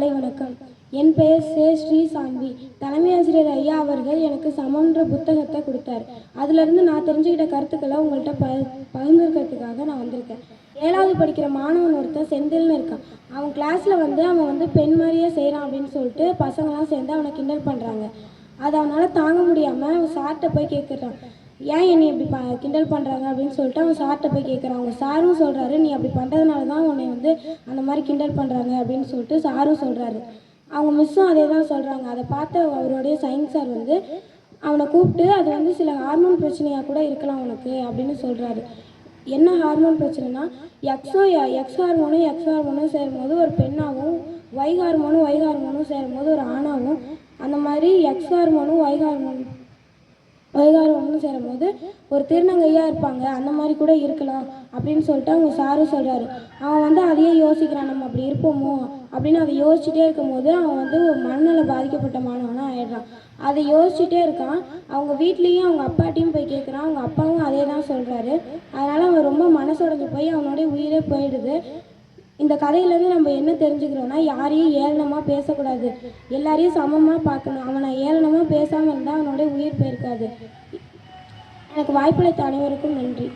காலை வணக்கம். என் பெயர் ஸ்ரீ சான்வி. தலைமை ஆசிரியர் ஐயா அவர்கள் எனக்கு சமன்ற புத்தகத்தை கொடுத்தார். அதுலேருந்து நான் தெரிஞ்சுக்கிட்ட கருத்துக்களை உங்கள்கிட்ட பகிர்ந்துக்கிறதுக்காக நான் வந்திருக்கேன். 7வது படிக்கிற மாணவன் ஒருத்தன் செந்தில்னு இருக்கான். அவன் கிளாஸில் அவன் பெண் மாதிரியே செய்கிறான் அப்படின்னு சொல்லிட்டு பசங்களாம் சேர்ந்து அவனை கிண்டல் பண்ணுறாங்க. அதை அவனால் தாங்க முடியாமல் அவன் சார்கிட்ட போய் கேட்குறான், ஏன் என்னை இப்படி கிண்டல் பண்ணுறாங்க அப்படின்னு சொல்லிட்டு அவன் சார்கிட்ட போய் கேட்குறான். அவங்க சாரும் சொல்கிறாரு, நீ அப்படி பண்ணுறதுனால தான் உன்னை அந்த மாதிரி கிண்டல் பண்ணுறாங்க அப்படின்னு சொல்லிட்டு சாரும் சொல்கிறாரு. அவங்க மிஸ்ஸும் அதே தான் சொல்கிறாங்க. அதை பார்த்து அவருடைய சயின்ஸ் சார் அவனை கூப்பிட்டு அது சில ஹார்மோன் பிரச்சனையாக கூட இருக்கலாம் உனக்கு அப்படின்னு சொல்கிறாரு. என்ன ஹார்மோன் பிரச்சனைனா, எக்ஸ் ஹார்மோனும் சேரும்போது ஒரு பெண்ணாகவும், ஒய் ஹார்மோனும் சேரும்போது ஒரு ஆணாகவும், அந்த மாதிரி எக்ஸ் ஹார்மோனும் ஒய் ஹார்மோனும் சேரும்போது ஒரு திருநங்கையாக இருப்பாங்க, அந்த மாதிரி கூட இருக்கலாம் அப்படின்னு சொல்லிட்டு அவங்க சாரும் சொல்கிறாரு. அவன் அதையே யோசிக்கிறான், நம்ம அப்படி இருப்போமோ அப்படின்னு அதை யோசிச்சுட்டே இருக்கும்போது அவன் ஒரு மனநல பாதிக்கப்பட்ட மாணவனாக ஆயிடுறான். அதை யோசிச்சுட்டே இருக்கான். அவங்க வீட்லேயும் அவங்க அப்பாட்டையும் போய் கேட்குறான். அவங்க அப்பாவும் அதே தான் சொல்கிறாரு. அதனால் அவன் ரொம்ப மனசுடைஞ்சு போய் அவனோடைய உயிரே போயிடுது. இந்த கதையிலேருந்து நம்ம என்ன தெரிஞ்சுக்கிறோன்னா, யாரையும் ஏளனமாக பேசக்கூடாது, எல்லாரையும் சமமாக பார்க்கணும். அவனை ஏளனமாக பேசாமல் இருந்தால் அவனோட உயிர் போயிருக்காது. எனக்கு வாய்ப்பளித்த அனைவருக்கும் நன்றி.